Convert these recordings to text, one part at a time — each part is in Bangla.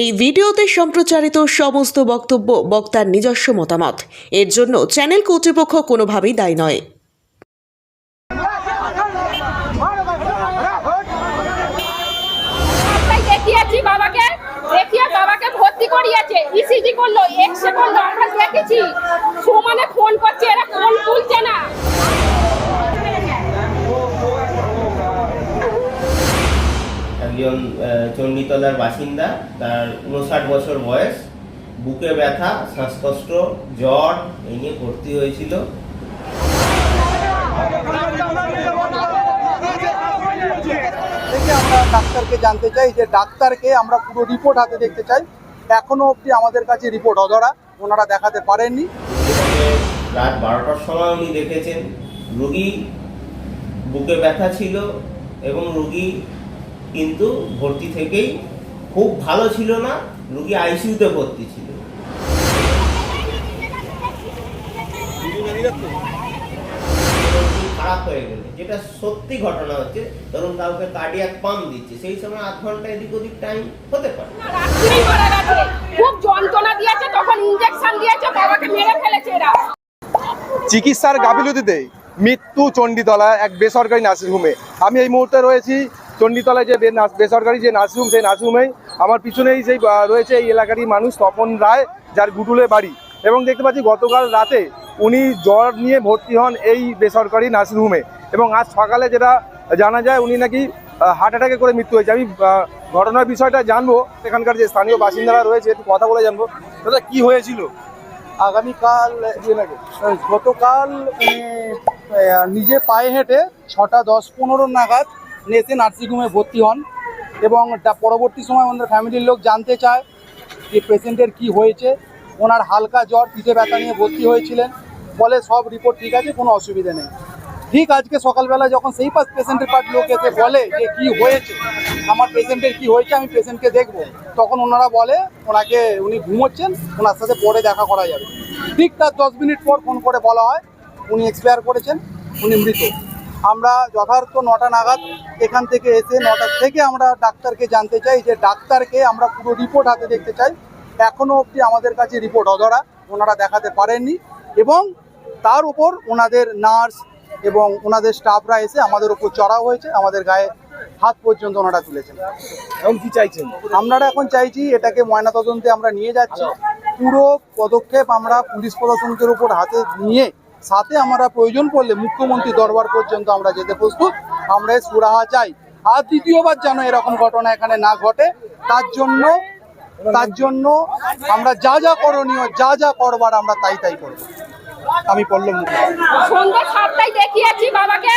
এই ভিডিওতে সম্প্রচারিত সমস্ত বক্তব্য বক্তার নিজস্ব মতামত। এর জন্য চ্যানেল কর্তৃপক্ষ কোনোভাবেই দায়ী নয়। বাবাকে ভর্তি করিয়েছে, ইসিজি করলো, এক্সরে করলো, আমরা দেখেছি। সমানে ফোন করছে, এরা ফোন তুলছে না। একজন চণ্ডীতলার বাসিন্দা, তার 59 বছর বয়স, বুকে ব্যথা, শ্বাসকষ্ট, জ্বর এই নিয়ে ভর্তি হয়েছিল। আমরা ডাক্তারকে জানতে চাই যে ডাক্তারকে আমরা পুরো রিপোর্ট হাতে দেখতে চাই। এখনো অবধি আমাদের কাছে রিপোর্ট অধরা, ওনারা দেখাতে পারেননি। রাত 12টার সময় উনি দেখেছেন রোগী বুকে ব্যথা ছিল এবং রোগী কিন্তু ভর্তি থেকেই খুব ভালো ছিল না, রোগী আইসিইউতে ভর্তি ছিল। খারাপ হয়ে গেলে, যেটা সত্যি ঘটনা হচ্ছে, ধরুন কাউকে কার্ডিয়াক পাম্প দিচ্ছে, সেই সময় 8 ঘন্টা এদিক ওদিক টাইম হতে পারে। খুব যন্ত্রণা দিয়েছে, তখন ইনজেকশন দিয়েছে, বাবাকে মেরে ফেলেছে এরা। চিকিৎসার গাফিলতিতে মৃত্যু চণ্ডীতলা এক বেসরকারি নার্সিংহোমে। আমি এই মুহূর্তে রয়েছি চণ্ডীতলায় যে বেসরকারি যে নার্সিংহোম, সেই নার্সিংহোমেই আমার পিছনেই সেই রয়েছে এই এলাকারই মানুষ তপন রায়, যার গুডুলে বাড়ি। এবং দেখতে পাচ্ছি গতকাল রাতে উনি জ্বর নিয়ে ভর্তি হন এই বেসরকারি নার্সিংহোমে, এবং আজ সকালে যেটা জানা যায় উনি নাকি হার্ট অ্যাটাকে করে মৃত্যু হয়েছে। আমি ঘটনার বিষয়টা জানবো, এখানকার যে স্থানীয় বাসিন্দারা রয়েছে একটু কথা বলে জানবো। দাদা, কি হয়েছিল? আগামীকাল গতকাল নিজে পায়ে হেঁটে 6টা 10-15 নাগাদ নেসে নার্সিংহোমে ভর্তি হন, এবং পরবর্তী সময় আমাদের ফ্যামিলির লোক জানতে চায় যে পেশেন্টের কি হয়েছে। ওনার হালকা জ্বর, পিঠে ব্যথা নিয়ে ভর্তি হয়েছিলেন, বলে সব রিপোর্ট ঠিক আছে, কোনো অসুবিধা নেই। ঠিক আজকে সকালবেলা যখন সেই পেশেন্টের পার্ট লোক এসে বলে যে কি হয়েছে, আমার পেশেন্টের কি হয়েছে, আমি পেশেন্টকে দেখবো, তখন ওনারা বলে উনি ঘুমোচ্ছেন, ওনার সাথে পরে দেখা করা যাবে। ঠিক তার 10 মিনিট পর ফোন করে বলা হয় উনি এক্সপায়ার করেছেন, উনি মৃত। আমরা যথার্থ 9টা নাগাদ এখান থেকে এসে 9টা থেকে আমরা ডাক্তারকে জানতে চাই যে ডাক্তারকে আমরা পুরো রিপোর্ট হাতে দেখতে চাই। এখনো অবধি আমাদের কাছে রিপোর্ট অধরা, ওনারা দেখাতে পারেননি, এবং তার উপর ওনাদের নার্স এবং ওনাদের স্টাফরা এসে আমাদের উপর চড়াও হয়েছে, আমাদের গায়ে হাত পর্যন্ত ওনারা তুলেছেন। এখন কি চাইছেন? আমরা এখন চাইছি এটাকে ময়নাতদন্তে আমরা নিয়ে যাচ্ছি। পুরো পদক্ষেপ আমরা পুলিশ প্রশাসনের উপর হাতে নিয়ে, সাথে আমরা প্রয়োজন পড়লে মুখ্যমন্ত্রী দরবার পর্যন্ত আমরা যেতে প্রস্তুত। আমরা সুরাহা চাই, আর দ্বিতীয়বার যেন এরকম ঘটনা এখানে না ঘটে। তার জন্য আমরা যা যা করণীয়, যা যা করবার আমরা তাই করব। আমি পল্লব সন্ধ্যা 7টায় দেখিয়েছি বাবাকে,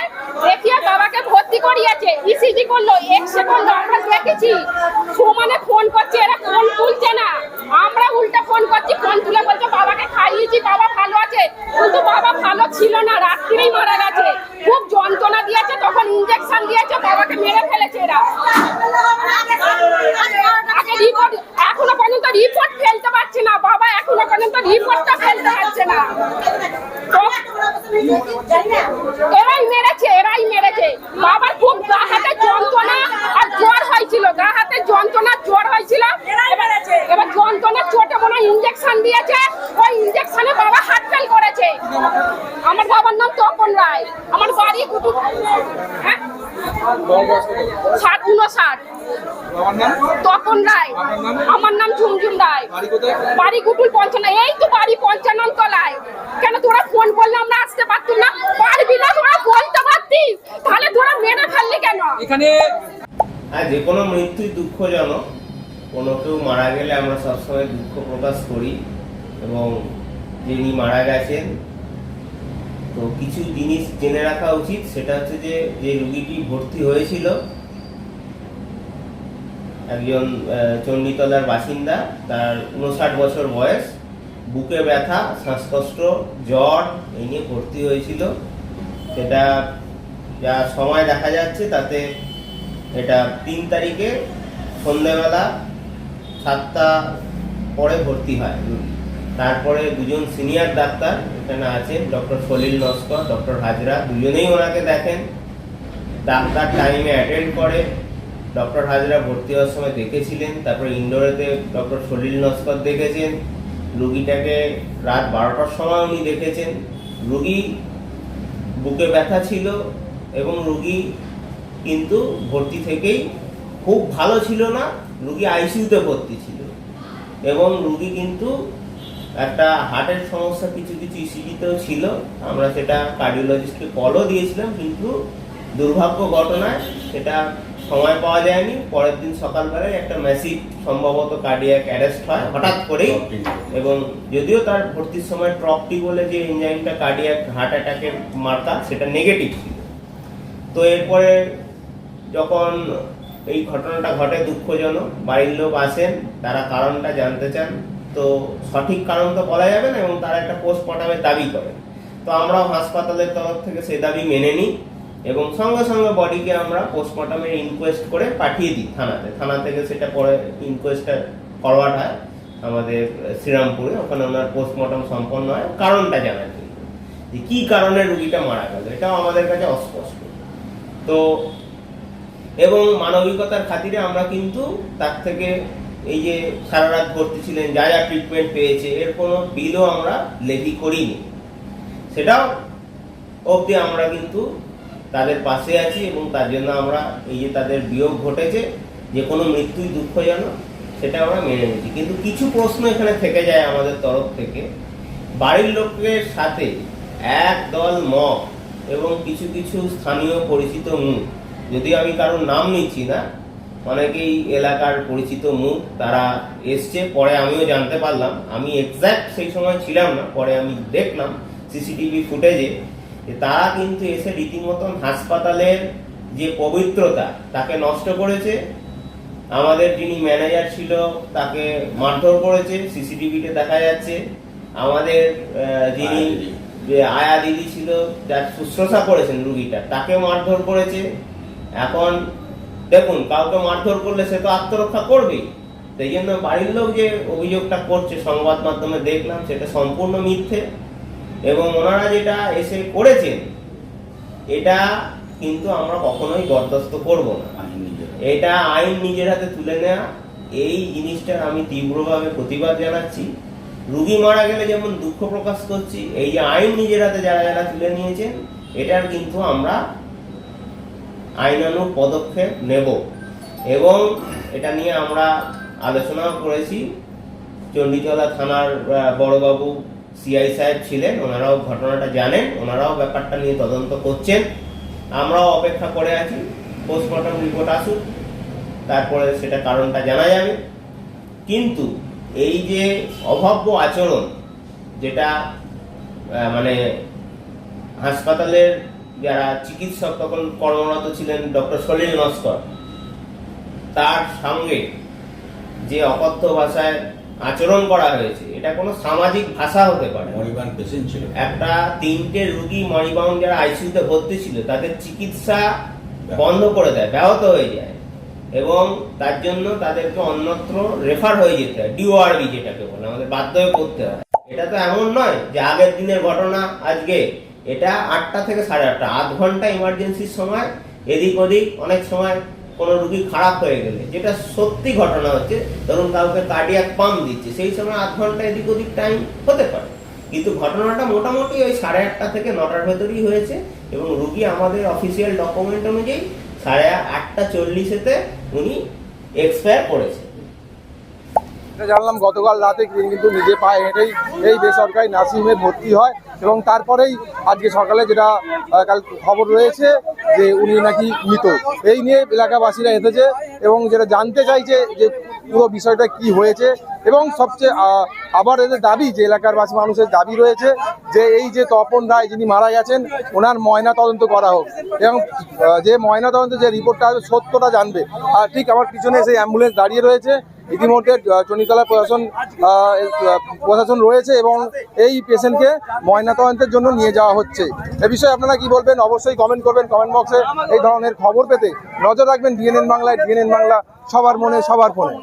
দেখিয়ে বাবাকে ভর্তি করিয়েছে, ইসিজি করলো, এক্সরে করলো, আমরা দেখেছি। সমানে ফোন করছে, এরা ফোন তুলছে না। আমরা উল্টা ফোন করছি, ফোন তুলে বলছে বাবাকে খাইয়েছি, বাবা ভালো আছে, কিন্তু বাবা ভালো ছিল না, রাত্রিরেই মারা গেছে। খুব যন্ত্রণা দিয়েছে, তখন ইনজেকশন দিয়েছে, বাবাকে মেরে ফেলেছে এরা। আগে রিপোর্ট, এখনো পর্যন্ত রিপোর্ট ফেলতে পারছে না বাবা, এখনো পর্যন্ত রিপোর্টটা ফেলতে পারছে না। এরাই মেরেছে। বাবার খুব গা হাতে যন্ত্রণা আর জ্বর হয়েছিল, গা হাতে যন্ত্রণা জ্বর হয়েছিল। এবার যন্ত্রণার চোটে মনে হয় ইনজেকশন দিয়েছে, ওই ইনজেকশনে বাবা হার্ট ফেল করেছে। আমার বাবার নাম তপন রায়, আমার বাড়ি কুটুম, হ্যাঁ 59। তপন রায়, আমার নাম ঝুমঝুম রায়, বাড়ি গুটুল 55। এই তো বাড়ি 55 তলায়। কেন তোরা ফোন করলে আমরা আসতে পারতুম না? পারবি না, তোরা বলতে পারতিস, তাহলে তোরা মেরে ফেললি কেন? এখানে যে কোনো মৃত্যুই দুঃখজনক, কোনো কেউ মারা গেলে আমরা সবসময় দুঃখ প্রকাশ করি, এবং যিনি মারা গেছেন তো কিছু জিনিস জেনে রাখা উচিত। সেটা হচ্ছে যে রোগীটি ভর্তি হয়েছিল একজন চণ্ডীতলার বাসিন্দা, তার 59 বছর বয়স, বুকে ব্যথা, শ্বাসকষ্ট, জ্বর এই নিয়ে ভর্তি হয়েছিল। সেটা যা সময় দেখা যাচ্ছে তাতে এটা 3 তারিখে সন্ধ্যেবেলা 7টা পরে ভর্তি হয়। তারপরে 2জন সিনিয়র ডাক্তার এখানে আছেন, ডক্টর সলিল নস্কর, ডক্টর হাজরা, দুজনেই ওনাকে দেখেন। ডাক্তার টাইমে অ্যাটেন্ড করে, ডক্টর হাজরা ভর্তি হওয়ার সময় দেখেছিলেন, তারপরে ইন্ডোরেতে ডক্টর সলিল নস্কর দেখেছেন, রুগীটাকে রাত 12টার সময় উনি দেখেছেন। রুগী বুকে ব্যথা ছিল এবং রুগী কিন্তু ভর্তি থেকেই খুব ভালো ছিল না, রুগী আইসিইউতে ভর্তি ছিল এবং রুগী কিন্তু একটা হার্টের সমস্যা কিছু কিছু ইসিজিতেও ছিল। আমরা সেটা কার্ডিওলজিস্টকে কলও দিয়েছিলাম, কিন্তু দুর্ভাগ্য ঘটনায় সেটা সময় পাওয়া যায়নি। পরের দিন সকালবেলায় একটা ম্যাসিভ সম্ভবত কার্ডিয়াক অ্যারেস্ট হয় হঠাৎ করেই, এবং যদিও তার ভর্তির সময় ট্রপটি বলে যে এনজাইমটা কার্ডিয়াক হার্ট অ্যাটাকের মার্কা সেটা নেগেটিভ ছিল। তো এরপরে যখন এই ঘটনাটা ঘটে দুঃখজনক, বাড়ির লোক আসেন, তারা কারণটা জানতে চান। তো সঠিক কারণ তো বলা যাবে না এবং তারা একটা পোস্টমর্টমের দাবি করেন। তো আমরাও হাসপাতালের তরফ থেকে সেই দাবি মেনে নিই এবং সঙ্গে সঙ্গে বডিকে আমরা পোস্টমর্টমের ইনকোয়েস্ট করে পাঠিয়ে দিই থানাতে। থানা থেকে সেটা পরে ইনকোয়েস্টটা ফরওয়ার্ড হয় আমাদের শ্রীরামপুরে, ওখানে ওনার পোস্টমর্টম সম্পন্ন হয় কারণটা জানার জন্য, যে কী কারণে রুগীটা মারা গেল এটাও আমাদের কাছে অস্পষ্ট। তো এবং মানবিকতার খাতিরে আমরা কিন্তু তার থেকে এই যে সারা রাত ভর্তি ছিলেন, যা যা ট্রিটমেন্ট পেয়েছে এর কোনো বিলও আমরা লেভি করিনি, সেটাও অবধি আমরা কিন্তু তাদের পাশে আছি এবং তার জন্য আমরা এই যে তাদের বিয়োগ ঘটেছে, যে কোনো মৃত্যুই দুঃখজনক, সেটা আমরা মেনে নিচ্ছি। কিন্তু কিছু প্রশ্ন এখানে থেকে যায় আমাদের তরফ থেকে। বাড়ির লোকের সাথে একদল মগ এবং কিছু কিছু স্থানীয় পরিচিত মুখ, যদিও আমি কারোর নাম নিচ্ছি না, অনেকেই এলাকার পরিচিত মুখ, তারা এসছে। পরে আমিও জানতে পারলাম, আমি এক্স্যাক্ট সেই সময় ছিলাম না, পরে আমি দেখলাম সিসিটিভি ফুটেজে যে তারা কিন্তু এসে রীতিমতন হাসপাতালের যে পবিত্রতা তাকে নষ্ট করেছে। আমাদের যিনি ম্যানেজার ছিল তাকে মারধর করেছে, সিসিটিভিতে দেখা যাচ্ছে। আমাদের যিনি আয়া দিদি ছিল, যার শুশ্রূষা করেছেন রুগীটা, তাকে মারধর করেছে। এখন দেখুন, কাউকে মারধর করলে সে তো আত্মরক্ষা করবেই, সেই জন্য বাড়ির লোক যে অভিযোগটা করছে সংবাদ মাধ্যমে দেখলাম সেটা সম্পূর্ণ মিথ্যে। এবং ওনারা যেটা এসে করেছেন এটা কিন্তু আমরা কখনোই বরদাস্ত করব না। এটা আইন নিজের হাতে তুলে নেওয়া, এই জিনিসটার আমি তীব্রভাবে প্রতিবাদ জানাচ্ছি। রুগী মারা গেলে যেমন দুঃখ প্রকাশ করছি, এই যে আইন নিজের হাতে যারা যারা তুলে নিয়েছেন এটার কিন্তু আমরা আইনানুগ পদক্ষেপ নেব এবং এটা নিয়ে আমরা আলোচনাও করেছি। চণ্ডীতলা থানার বড়বাবু সিআই সাহেব ছিলেন, ওনারাও ঘটনাটা জানেন, ওনারাও ব্যাপারটা নিয়ে তদন্ত করছেন। আমরাও অপেক্ষা করে আছি পোস্টমর্টম রিপোর্ট আসুক, তারপরে সেটা কারণটা জানা যাবে। কিন্তু এই যে অভব্য আচরণ, যেটা মানে হাসপাতালের যারা চিকিৎসক তখন কর্মরত ছিলেন ডক্টর সলিল নস্কর, তার সঙ্গে যে অকথ্য ভাষায় আচরণ করা হয়েছে, এটা কোনো সামাজিক ভাষা হতে পারে। একটা 3টে রুগী মরিবাউন্ড যারা আইসিইউতে ভর্তি ছিল তাদের চিকিৎসা বন্ধ করে দেয়, ব্যাহত হয়ে যায় এবং তার জন্য তাদেরকে অন্যত্র রেফার হয়ে যেতে হয়, ডিওআরবি যেটাকে বলে, আমাদের বাধ্য হয়ে করতে হয়। এটা তো এমন নয় যে আগের দিনের ঘটনা আজকে, এটা 8টা থেকে 8:30, আধ ঘন্টা ইমার্জেন্সির সময় এদিক ওদিক, অনেক সময় কোনো রুগী খারাপ হয়ে গেলে, যেটা সত্যি ঘটনা হচ্ছে, ধরুন কাউকে কার্ডিয়াক পাম্প দিচ্ছে, সেই সময় আধ ঘন্টা এদিক ওদিক টাইম হতে পারে, কিন্তু ঘটনাটা মোটামুটি ওই 8:30 থেকে 9টার ভেতরেই হয়েছে এবং রুগী আমাদের অফিসিয়াল ডকুমেন্ট অনুযায়ী 8:40-এ উনি এক্সপায়ার করেছে। জানলাম গতকাল রাতে কিন্তু নিজে পায়ে হেঁটেই এই বেসরকারি নার্সিংহোমে ভর্তি হয় এবং তারপরেই আজকে সকালে যেটা কাল খবর রয়েছে যে উনি নাকি মৃত। এই নিয়ে এলাকাবাসীরা এসেছে এবং যেটা জানতে চাইছে যে পুরো বিষয়টা কি হয়েছে এবং সবচেয়ে আবার এদের দাবি, যে এলাকার বাসী মানুষের দাবি রয়েছে যে এই যে তপন রায় যিনি মারা গেছেন ওনার ময়না তদন্ত করা হোক এবং যে ময়না তদন্ত যে রিপোর্টটা হবে সত্যটা জানবে। আর ঠিক আমার পিছনে সেই অ্যাম্বুলেন্স দাঁড়িয়ে রয়েছে, ইতিমধ্যে চণ্ডীতলা প্রশাসন রয়েছে এবং এই পেশেন্টকে ময়নাতদন্তের জন্য নিয়ে যাওয়া হচ্ছে। এ বিষয়ে আপনারা কি বলবেন অবশ্যই কমেন্ট করবেন কমেন্ট বক্সে। এই ধরনের খবর পেতে নজর রাখবেন ডিএনএন বাংলায়। ডিএনএন বাংলা, সবার মনে সবার ফোনে।